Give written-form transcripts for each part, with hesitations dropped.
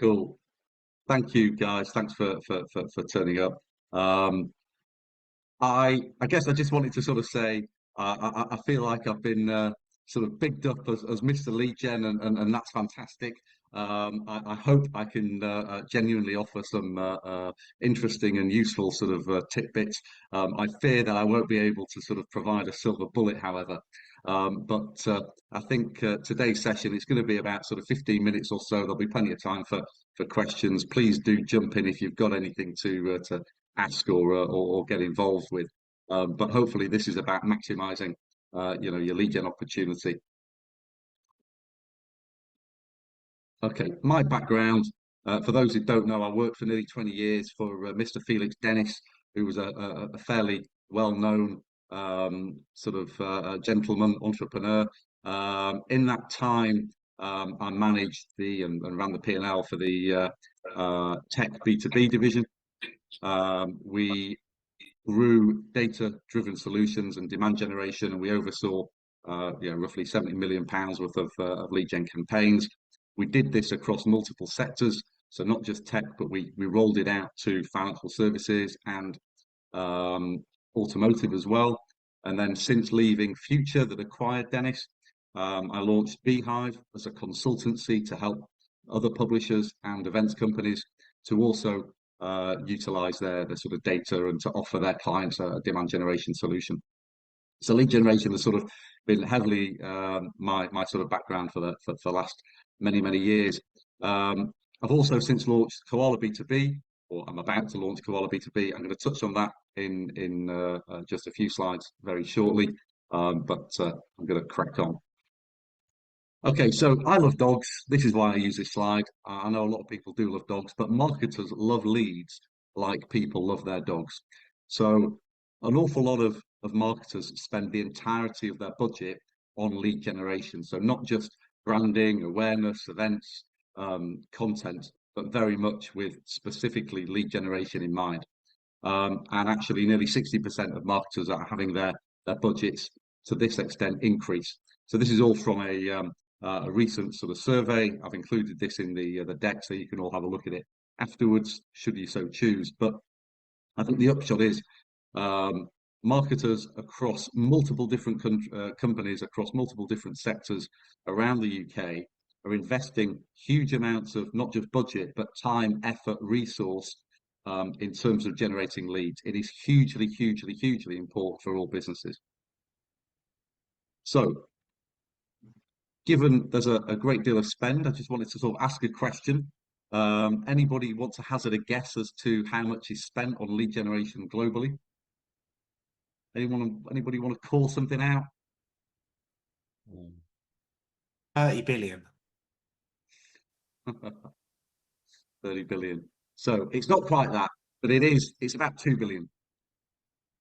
Cool. Thank you, guys. Thanks for turning up. Um, I guess I just wanted to sort of say I feel like I've been sort of bigged up as Mr. Lead Gen, and that's fantastic. I hope I can genuinely offer some interesting and useful sort of tidbits. I fear that I won't be able to sort of provide a silver bullet, however. But I think today's session is going to be about sort of 15 minutes or so. There'll be plenty of time for questions. Please do jump in if you've got anything to ask or get involved with. But hopefully this is about maximising, your lead gen opportunity. Okay, my background, for those who don't know, I worked for nearly 20 years for Mr. Felix Dennis, who was a fairly well-known sort of gentleman entrepreneur. In that time, I managed and ran the P&L for the tech B2B division. We grew data-driven solutions and demand generation, and we oversaw roughly £70 million worth of lead gen campaigns. We did this across multiple sectors, so not just tech, but we rolled it out to financial services and automotive as well. And then since leaving Future that acquired Dennis, I launched Beehive as a consultancy to help other publishers and events companies to also utilize their sort of data and to offer their clients a demand generation solution. So lead generation has sort of been heavily my sort of background for the last many years. I've also since launched Koala B2B, or I'm about to launch Koala B2B. I'm going to touch on that in just a few slides very shortly, but I'm going to crack on. Okay, so I love dogs. This is why I use this slide. I know a lot of people do love dogs, but marketers love leads like people love their dogs. So an awful lot of marketers spend the entirety of their budget on lead generation. So not just branding, awareness, events, content, but very much with specifically lead generation in mind. And actually nearly 60% of marketers are having their budgets to this extent increase. So this is all from a recent sort of survey. I've included this in the deck so you can all have a look at it afterwards, should you so choose. But I think the upshot is marketers across multiple different companies, across multiple different sectors around the UK are investing huge amounts of not just budget, but time, effort, resource in terms of generating leads. It is hugely important for all businesses. So given there's a great deal of spend, I just wanted to sort of ask a question. Anybody want to hazard a guess as to how much is spent on lead generation globally? Anybody want to call something out? 30 billion. 30 billion. So it's not quite that, but it's about 2 billion,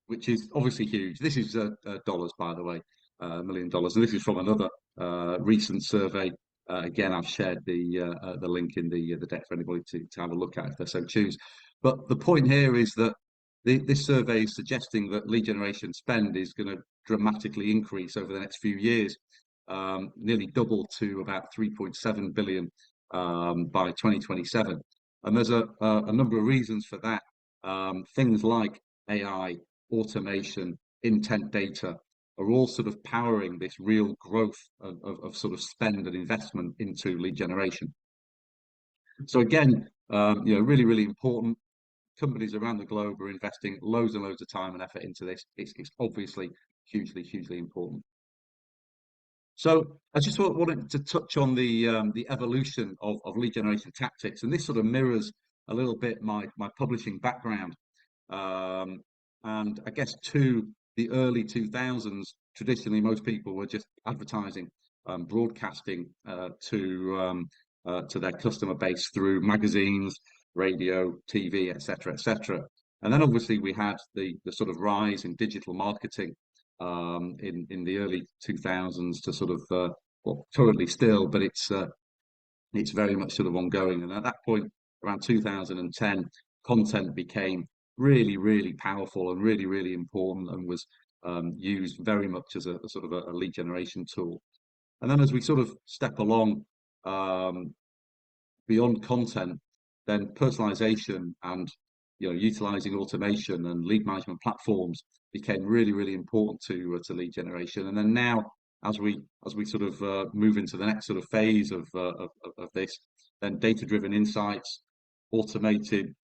which is obviously huge. This is dollars, by the way, $1 million. And this is from another recent survey. Again, I've shared the link in the deck for anybody to have a look at if they so choose. But the point here is that this survey is suggesting that lead generation spend is going to dramatically increase over the next few years, nearly double to about 3.7 billion by 2027. And there's a number of reasons for that. Things like AI, automation, intent data are all sort of powering this real growth of sort of spend and investment into lead generation. So again, really important. Companies around the globe are investing loads and loads of time and effort into this. It's obviously hugely important. So I just wanted to touch on the evolution of lead generation tactics, and this sort of mirrors a little bit my publishing background. And I guess to the early 2000s, traditionally most people were just advertising, broadcasting to their customer base through magazines, radio, TV, etc., etc. And then obviously we had the sort of rise in digital marketing in the early 2000s to sort of well, currently still, but it's very much sort of ongoing. And at that point, around 2010, content became really powerful and really important, and was used very much as a sort of a lead generation tool. And then as we sort of step along, beyond content, then personalization and utilizing automation and lead management platforms became really, really important to lead generation. And then now, as we sort of move into the next sort of phase of this, then data-driven insights, automated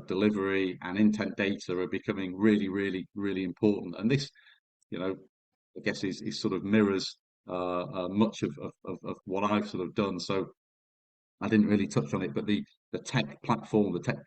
delivery, and intent data are becoming really, really, really important. And this, you know, I guess is sort of mirrors much of what I've sort of done. So I didn't really touch on it, but the tech platform, the tech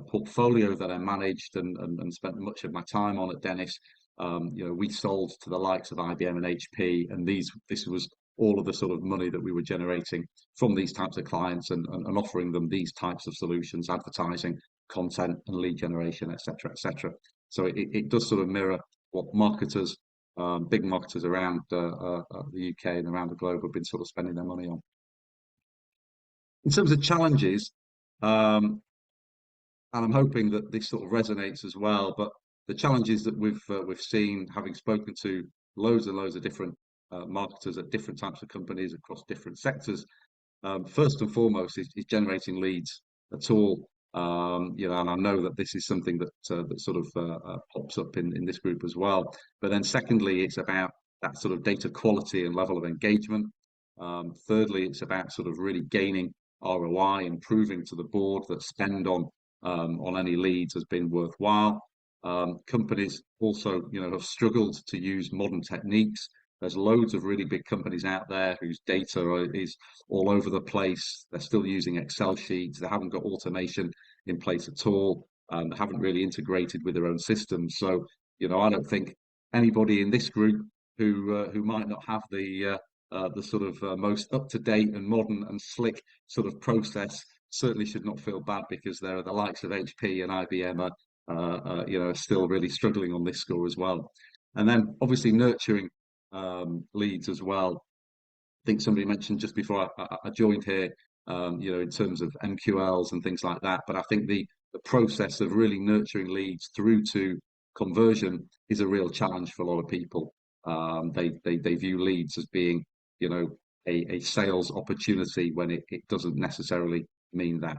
portfolio that I managed and spent much of my time on at Dennis, we sold to the likes of IBM and HP, and this was all of the sort of money that we were generating from these types of clients and offering them these types of solutions, advertising, content, and lead generation, etc., etc. So it does sort of mirror what marketers, big marketers around the UK and around the globe have been sort of spending their money on. In terms of challenges, and I'm hoping that this sort of resonates as well, but the challenges that we've seen, having spoken to loads and loads of different marketers at different types of companies across different sectors, first and foremost is generating leads at all. And I know that this is something that sort of pops up in this group as well. But then secondly, it's about that sort of data quality and level of engagement. Thirdly, it's about sort of really gaining ROI and proving to the board that spend on any leads has been worthwhile. Companies also, have struggled to use modern techniques. There's loads of really big companies out there whose data is all over the place. They're still using Excel sheets. They haven't got automation in place at all. They haven't really integrated with their own systems. So, I don't think anybody in this group who might not have the sort of most up-to-date and modern and slick sort of process certainly should not feel bad, because there are the likes of HP and IBM are still really struggling on this score as well. And then obviously nurturing leads as well. I think somebody mentioned just before I joined here, in terms of MQLs and things like that. But I think the process of really nurturing leads through to conversion is a real challenge for a lot of people. They view leads as being, a sales opportunity when it doesn't necessarily mean that.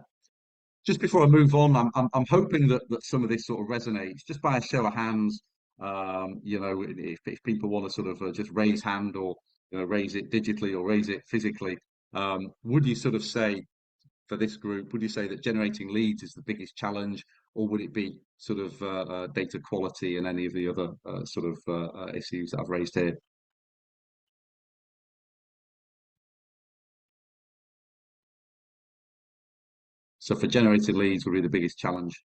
Just before I move on, I'm hoping that some of this sort of resonates, just by a show of hands. If people want to sort of just raise hand, or raise it digitally or raise it physically, would you sort of say, for this group, would you say that generating leads is the biggest challenge, or would it be sort of data quality and any of the other sort of issues that I've raised here? So for generating leads would be the biggest challenge,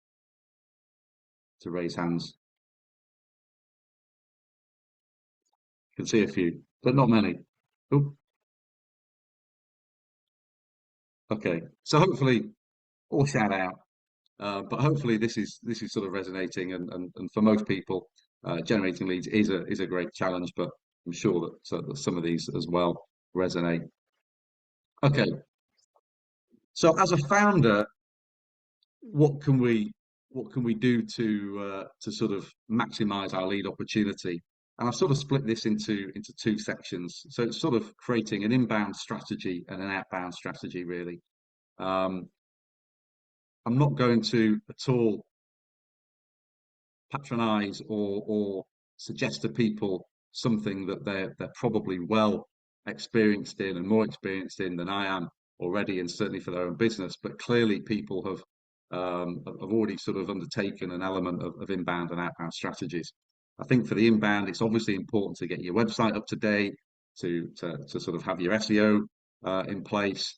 to raise hands. Can see a few, but not many. Oh, okay. So hopefully, all shout out. But hopefully this is sort of resonating, and for most people, generating leads is a great challenge. But I'm sure that some of these as well resonate. Okay. So as a founder, what can we do to sort of maximize our lead opportunity? And I've sort of split this into two sections. So it's sort of creating an inbound strategy and an outbound strategy, really. I'm not going to at all patronize or suggest to people something that they're probably well experienced in and more experienced in than I am already, and certainly for their own business. But clearly, people have already sort of undertaken an element of inbound and outbound strategies. I think for the inbound, it's obviously important to get your website up to date, to sort of have your SEO in place,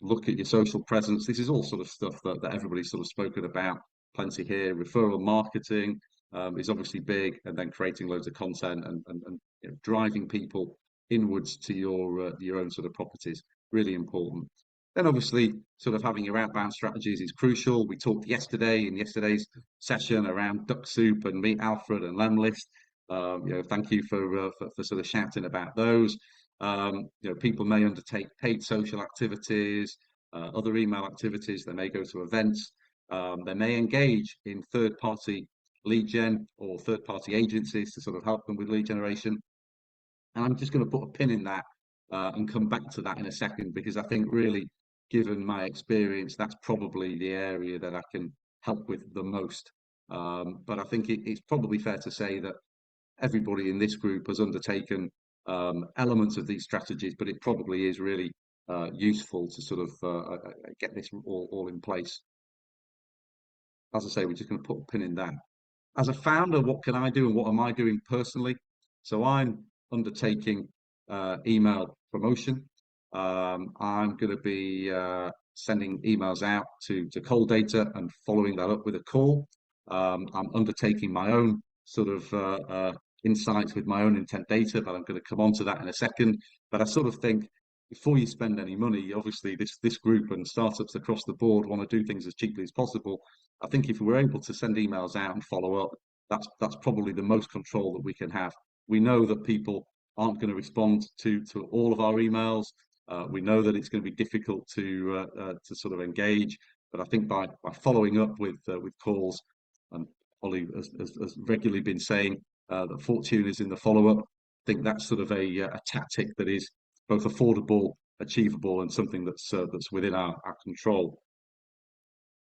look at your social presence. This is all sort of stuff that everybody's sort of spoken about plenty here. Referral marketing is obviously big, and then creating loads of content and driving people inwards to your own sort of properties, really important. Then obviously sort of having your outbound strategies is crucial. We talked yesterday in yesterday's session around Duck Soup and Meet Alfred and Lemlist. Thank you for sort of shouting about those. People may undertake paid social activities, other email activities. They may go to events. They may engage in third-party lead gen or third-party agencies to sort of help them with lead generation. And I'm just going to put a pin in that and come back to that in a second, because I think really, given my experience, that's probably the area that I can help with the most. But I think it's probably fair to say that everybody in this group has undertaken elements of these strategies, but it probably is really useful to sort of get this all in place. As I say, we're just going to put a pin in that. As a founder, what can I do and what am I doing personally? So I'm undertaking email promotion. I'm going to be sending emails out to cold data and following that up with a call. I'm undertaking my own sort of insights with my own intent data, but I'm going to come on to that in a second. But I sort of think before you spend any money, obviously this group and startups across the board want to do things as cheaply as possible. I think if we're able to send emails out and follow up, that's probably the most control that we can have. We know that people aren't going to respond to all of our emails. We know that it's going to be difficult to sort of engage, but I think by following up with calls, and Ollie has regularly been saying that fortune is in the follow up. I think that's sort of a tactic that is both affordable, achievable, and something that's within our control.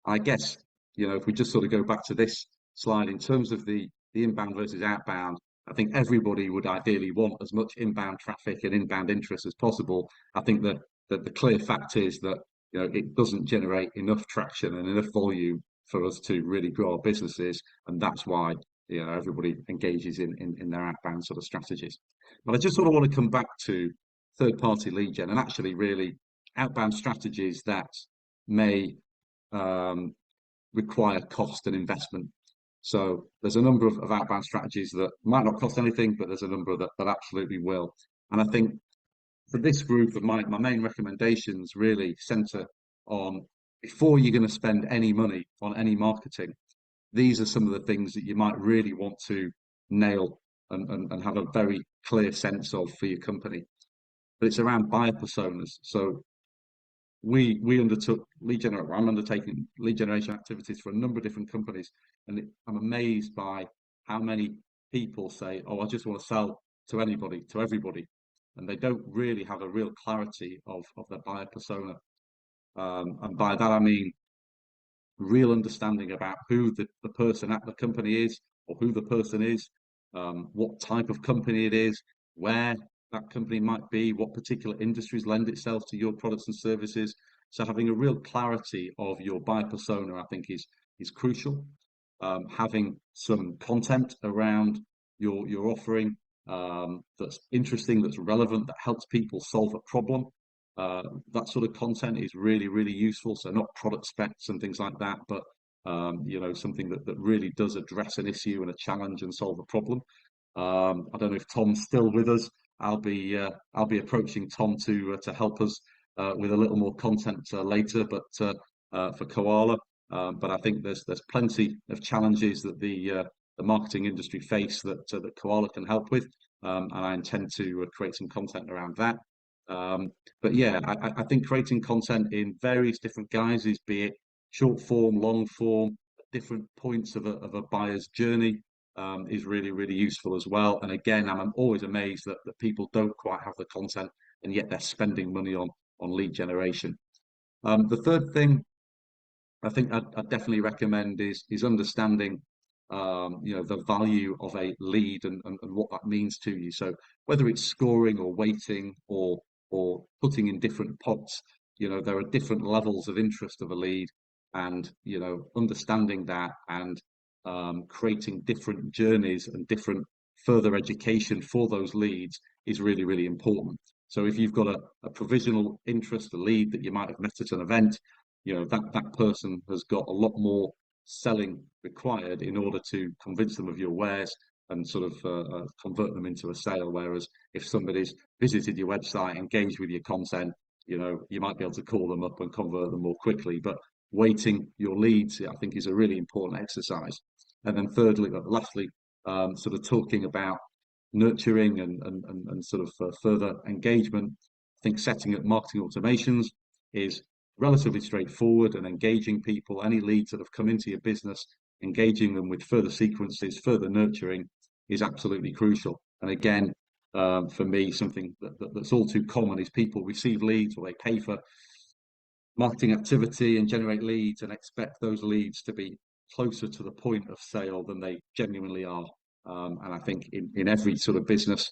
I guess, if we just sort of go back to this slide in terms of the inbound versus outbound, I think everybody would ideally want as much inbound traffic and inbound interest as possible. I think that the clear fact is that it doesn't generate enough traction and enough volume for us to really grow our businesses, and that's why everybody engages in their outbound sort of strategies. But I just sort of want to come back to third-party lead gen and actually really outbound strategies that may um, require cost and investment. So there's a number of outbound strategies that might not cost anything, but there's a number that absolutely will. And I think for this group of my main recommendations really center on, before you're going to spend any money on any marketing, these are some of the things that you might really want to nail and have a very clear sense of for your company. But it's around buyer personas. So we undertook lead generation. I'm undertaking lead generation activities for a number of different companies, and I'm amazed by how many people say, "Oh, I just want to sell to anybody, to everybody," and they don't really have a real clarity of their buyer persona. And by that I mean real understanding about who the person at the company is, or who the person is, what type of company it is, where that company might be, what particular industries lend itself to your products and services. So having a real clarity of your buyer persona, I think, is crucial. Having some content around your offering that's interesting, that's relevant, that helps people solve a problem. That sort of content is really, really useful. So not product specs and things like that, but something that really does address an issue and a challenge and solve a problem. I don't know if Tom's still with us. I'll be approaching Tom to help us with a little more content later, but for Koala. But I think there's plenty of challenges that the marketing industry face that Koala can help with, and I intend to create some content around that. But yeah, I think creating content in various different guises, be it short form, long form, different points of a buyer's journey, is really, really useful as well. And again, I'm always amazed that people don't quite have the content, and yet they're spending money on lead generation. The third thing I think I'd definitely recommend is understanding the value of a lead and what that means to you. So whether it's scoring or weighting or putting in different pots, there are different levels of interest of a lead, and understanding that and creating different journeys and different further education for those leads is really, really important. So if you've got a provisional interest, a lead that you might have met at an event, that person has got a lot more selling required in order to convince them of your wares and sort of convert them into a sale. Whereas if somebody's visited your website, engaged with your content, you might be able to call them up and convert them more quickly. But weighting your leads, I think, is a really important exercise. And then thirdly, lastly, sort of talking about nurturing and sort of further engagement. I think setting up marketing automations is relatively straightforward, and engaging people, any leads that have come into your business, engaging them with further sequences, further nurturing is absolutely crucial. And again, for me, something that's all too common is people receive leads or they pay for marketing activity and generate leads and expect those leads to be closer to the point of sale than they genuinely are. And I think in every sort of business,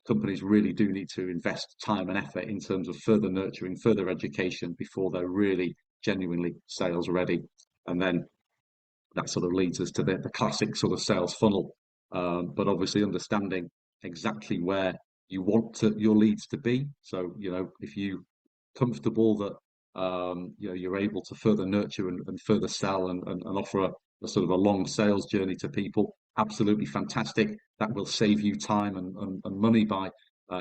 companies really do need to invest time and effort in terms of further nurturing, further education before they're really genuinely sales ready. And then that sort of leads us to the classic sort of sales funnel. But obviously understanding exactly where you want your leads to be. So, if you comfortable that you're able to further nurture and further sell and offer a sort of a long sales journey to people, absolutely fantastic. That will save you time and money by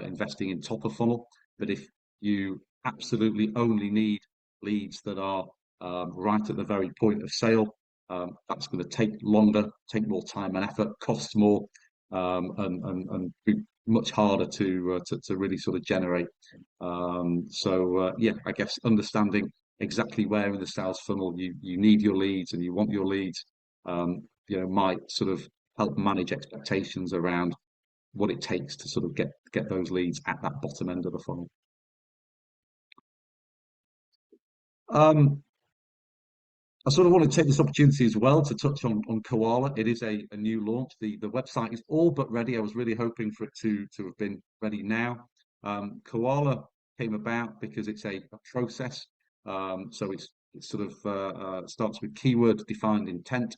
investing in top of funnel. But if you absolutely only need leads that are right at the very point of sale, that's going to take longer, take more time and effort, costs more, and be much harder to really sort of generate. Yeah, I guess understanding exactly where in the sales funnel you need your leads and you want your leads, might sort of help manage expectations around what it takes to sort of get those leads at that bottom end of the funnel. I sort of want to take this opportunity as well to touch on Koala. It is a new launch. The website is all but ready. I was really hoping for it to have been ready now. Koala came about because it's a process. So it sort of starts with keyword defined intent.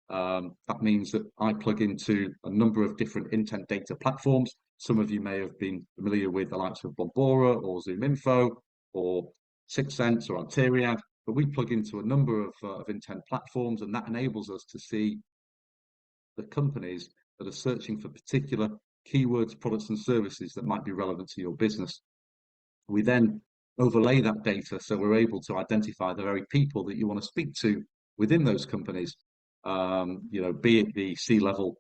That means that I plug into a number of different intent data platforms. Some of you may have been familiar with the likes of Bombora or ZoomInfo or 6sense or Alteriad. But we plug into a number of intent platforms, and that enables us to see the companies that are searching for particular keywords, products, and services that might be relevant to your business. We then overlay that data so we're able to identify the very people that you want to speak to within those companies, be it the C-level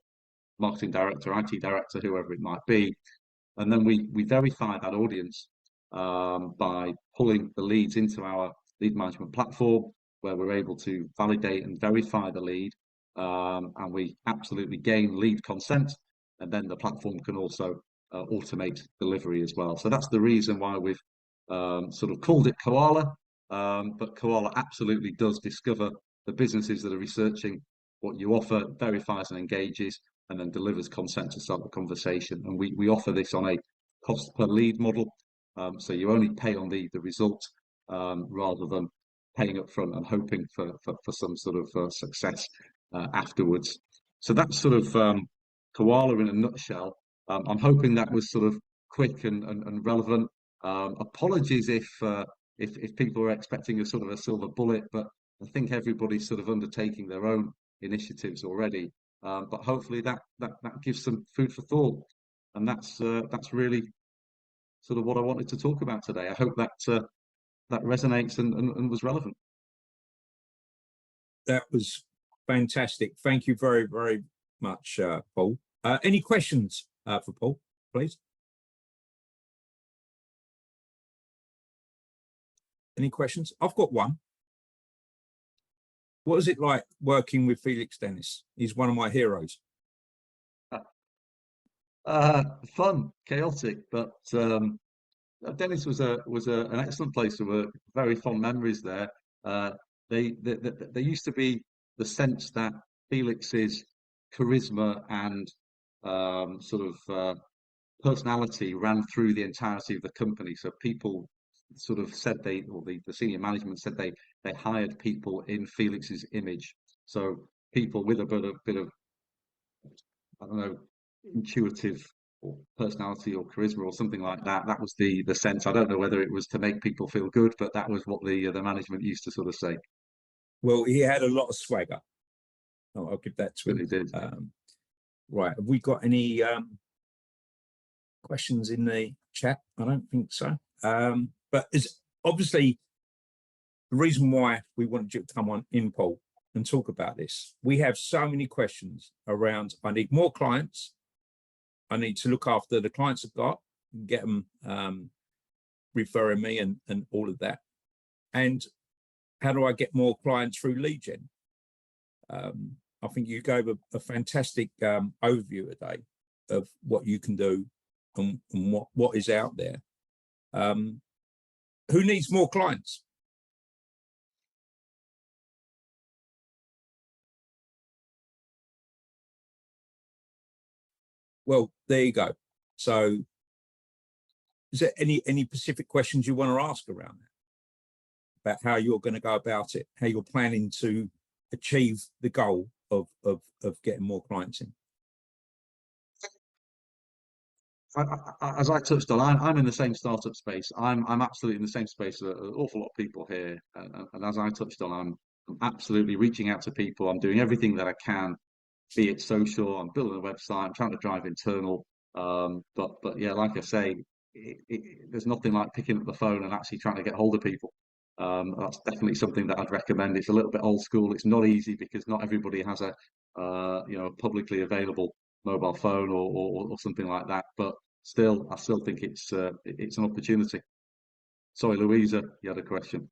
marketing director, IT director, whoever it might be. And then we verify that audience by pulling the leads into our lead management platform, where we're able to validate and verify the lead, and we absolutely gain lead consent, and then the platform can also automate delivery as well. So that's the reason why we've sort of called it Koala, but Koala absolutely does discover the businesses that are researching what you offer, verifies and engages, and then delivers consent to start the conversation. And we offer this on a cost per lead model, so you only pay on the result, rather than paying up front and hoping for some sort of success afterwards. So that's sort of Koala in a nutshell. I'm hoping that was sort of quick and relevant. Apologies if people are expecting a sort of a silver bullet, but I think everybody's sort of undertaking their own initiatives already. But hopefully that gives some food for thought, and that's really sort of what I wanted to talk about today. I hope that that resonates and was relevant. That was fantastic. Thank you very, very much, Paul. Any questions for Paul, please? Any questions? I've got one. What is it like working with Felix Dennis? He's one of my heroes. Fun, chaotic, but Dennis was an excellent place to work. Very fond memories there. There used to be the sense that Felix's charisma and sort of personality ran through the entirety of the company. So people sort of said the senior management said they hired people in Felix's image. So people with a bit of I don't know, intuitive or personality or charisma or something like that. That was the sense. I don't know whether it was to make people feel good, but that was what the management used to sort of say. Well, he had a lot of swagger. I'll give that to him. Really did. Right. Have we got any questions in the chat? I don't think so. But it's obviously the reason why we wanted you to come on in, Paul, and talk about this. We have so many questions around, I need more clients. I need to look after the clients I've got and get them referring me and all of that. And how do I get more clients through lead gen? I think you gave a fantastic overview today of what you can do and what is out there. Who needs more clients? Well, there you go. So is there any specific questions you want to ask around that, about how you're going to go about it, how you're planning to achieve the goal of getting more clients in? As I touched on, I'm in the same startup space. I'm absolutely in the same space as an awful lot of people here. And as I touched on, I'm absolutely reaching out to people. I'm doing everything that I can, be it social. I'm building a website. I'm trying to drive internal. But yeah, like I say, there's nothing like picking up the phone and actually trying to get hold of people. That's definitely something that I'd recommend. It's a little bit old school. It's not easy because not everybody has a publicly available mobile phone or something like that. But still, I still think it's an opportunity. Sorry, Louisa, you had a question.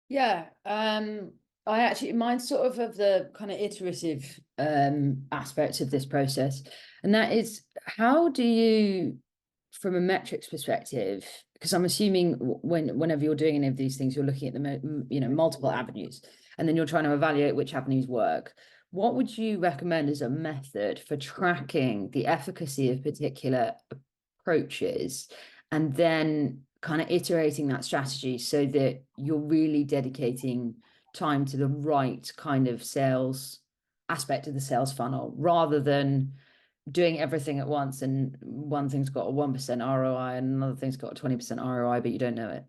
Yeah, I actually mine's sort of the kind of iterative aspect of this process, and that is, how do you, from a metrics perspective, because I'm assuming whenever you're doing any of these things, you're looking at the multiple avenues, and then you're trying to evaluate which avenues work. What would you recommend as a method for tracking the efficacy of particular approaches, and then kind of iterating that strategy so that you're really dedicating time to the right kind of sales aspect of the sales funnel, rather than doing everything at once and one thing's got a 1% ROI and another thing's got a 20% ROI, but you don't know it?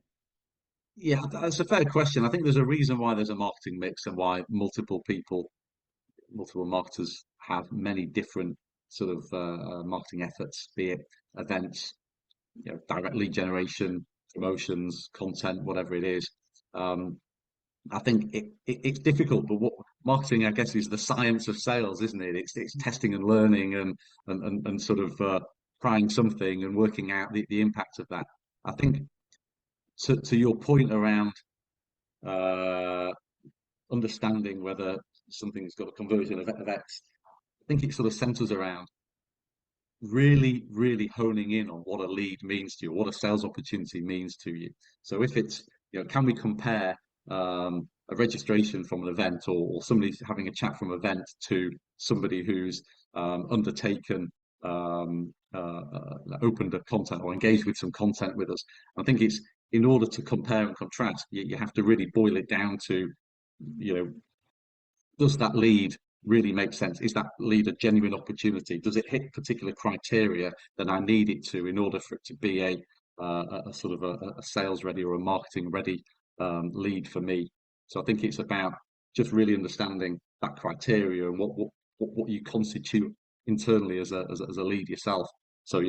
Yeah, that's a fair question. I think there's a reason why there's a marketing mix and why multiple marketers have many different sort of marketing efforts, be it events, direct lead generation, promotions, content, whatever it is. I think it's difficult, but what marketing, I guess, is the science of sales, isn't it? It's testing and learning and sort of trying something and working out the impact of that. I think to your point around uh, understanding whether something's got a conversion of X, I think it sort of centers around really, really honing in on what a lead means to you, what a sales opportunity means to you. So if it's, can we compare a registration from an event, or somebody having a chat from an event, to somebody who's undertaken, opened a content or engaged with some content with us? I think it's, in order to compare and contrast, you have to really boil it down to, does that lead really make sense? Is that lead a genuine opportunity? Does it hit particular criteria that I need it to in order for it to be a sort of a sales ready or a marketing ready lead for me? So I think it's about just really understanding that criteria and what you constitute internally as a lead yourself. So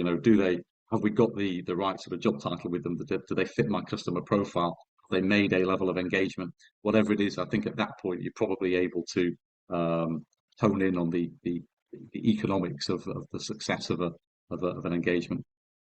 have we got the right sort of job title with them? Do they fit my customer profile? Have they made a level of engagement? Whatever it is, I think at that point you're probably able to hone in on the economics of the success of an engagement.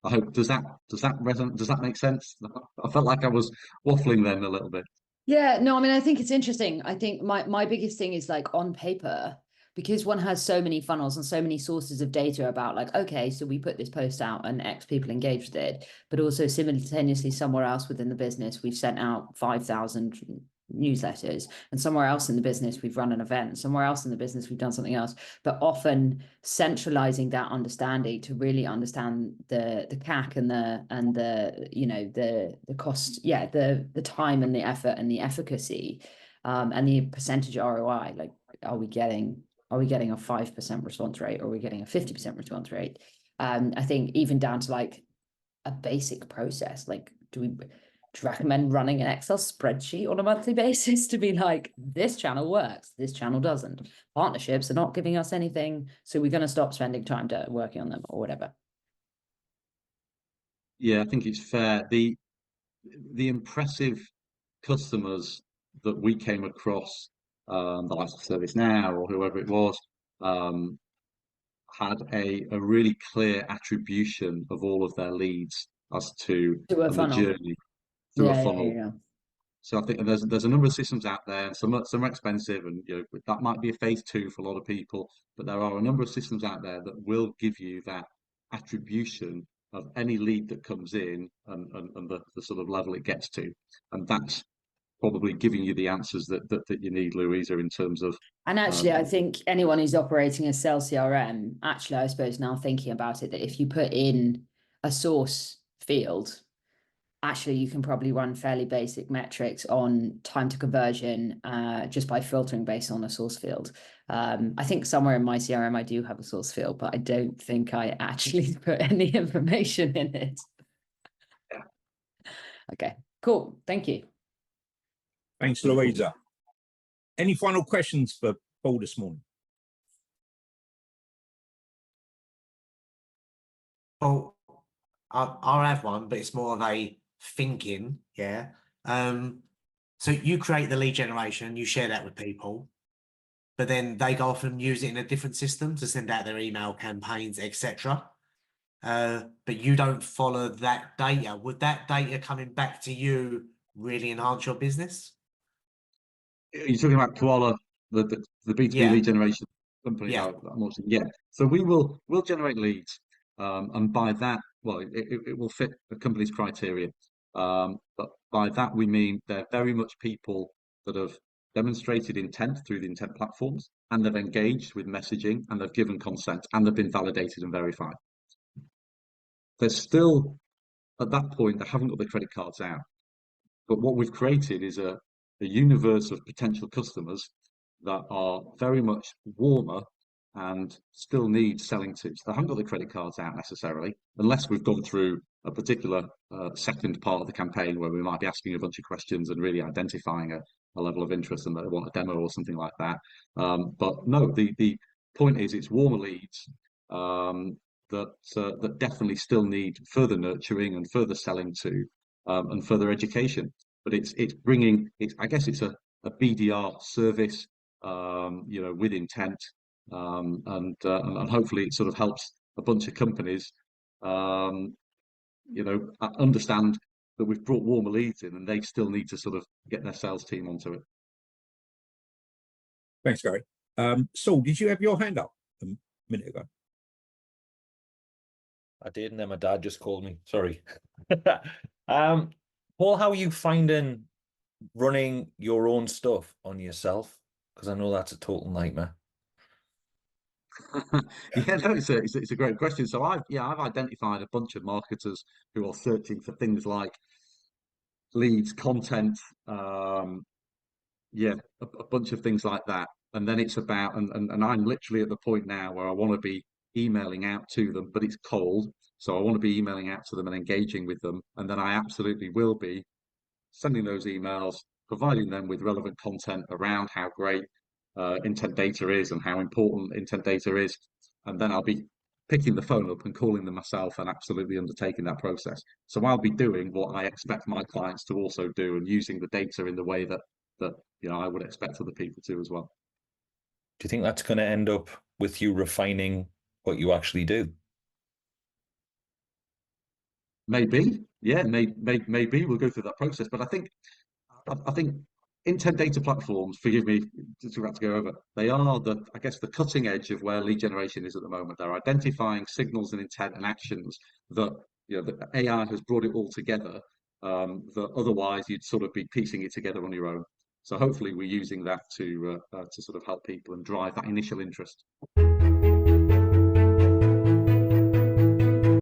I hope, does that resonate? Does that make sense? I felt like I was waffling then a little bit. Yeah, no, I mean, I think it's interesting. I think my biggest thing is, like, on paper, because one has so many funnels and so many sources of data about, like, okay, so we put this post out and X people engaged with it, but also simultaneously somewhere else within the business we've sent out 5,000 newsletters, and somewhere else in the business we've run an event, somewhere else in the business we've done something else. But often centralizing that understanding to really understand the CAC and the cost, the time and the effort and the efficacy, and the percentage ROI. Like, are we getting a 5% response rate, or are we getting a 50% response rate? I think even down to, like, a basic process, like, do we recommend running an Excel spreadsheet on a monthly basis to be like, this channel works, this channel doesn't, partnerships are not giving us anything, so we're going to stop spending time working on them, or whatever? Yeah, I think it's fair. The impressive customers that we came across, the likes of ServiceNow or whoever it was, had a really clear attribution of all of their leads as to To a the funnel. journey through a Yeah, funnel. yeah. So I think there's a number of systems out there, and some are expensive, and that might be a phase two for a lot of people. But there are a number of systems out there that will give you that attribution of any lead that comes in and the sort of level it gets to. And that's probably giving you the answers that you need, Louisa, in terms of. And actually, I think anyone who's operating a sales CRM, actually, I suppose now thinking about it, that if you put in a source field, actually you can probably run fairly basic metrics on time to conversion just by filtering based on a source field. I think somewhere in my CRM I do have a source field, but I don't think I actually put any information in it. Yeah. Okay, cool. Thank you. Thanks, Louisa. Any final questions for Paul this morning? Well, I'll have one, but it's more of a thinking, yeah. So you create the lead generation, you share that with people, but then they go off and use it in a different system to send out their email campaigns, etc. But you don't follow that data. Would that data coming back to you really enhance your business? You're talking about Koala, the B2B Yeah. lead generation company Yeah. that I'm watching. Yeah. So we'll generate leads, and by that, well, it will fit the company's criteria. But by that we mean they're very much people that have demonstrated intent through the intent platforms, and they've engaged with messaging, and they've given consent, and they've been validated and verified. They're still at that point, they haven't got the credit cards out. But what we've created is a universe of potential customers that are very much warmer and still need selling to. So they haven't got the credit cards out necessarily, unless we've gone through a particular second part of the campaign where we might be asking a bunch of questions and really identifying a level of interest and they want a demo or something like that. But no, the point is it's warmer leads that definitely still need further nurturing and further selling to and further education. But it's bringing I guess it's a BDR service, with intent, and hopefully it sort of helps a bunch of companies, understand that we've brought warmer leads in, and they still need to sort of get their sales team onto it. Thanks, Gary. Saul, did you have your hand up a minute ago? I did, and then my dad just called me. Sorry. Paul, how are you finding running your own stuff on yourself? Because I know that's a total nightmare. Yeah, no, it's a great question. So I've identified a bunch of marketers who are searching for things like leads, content, a bunch of things like that. And then it's about, and I'm literally at the point now where I want to be emailing out to them, but it's cold. So I want to be emailing out to them and engaging with them. And then I absolutely will be sending those emails, providing them with relevant content around how great intent data is and how important intent data is. And then I'll be picking the phone up and calling them myself and absolutely undertaking that process. So I'll be doing what I expect my clients to also do and using the data in the way that I would expect other people to as well. Do you think that's going to end up with you refining what you actually do? Maybe, yeah, maybe we'll go through that process. But I think intent data platforms, forgive me to have to go over, they are the cutting edge of where lead generation is at the moment. They're identifying signals and intent and actions that the AI has brought it all together, that otherwise you'd sort of be piecing it together on your own. So hopefully we're using that to sort of help people and drive that initial interest.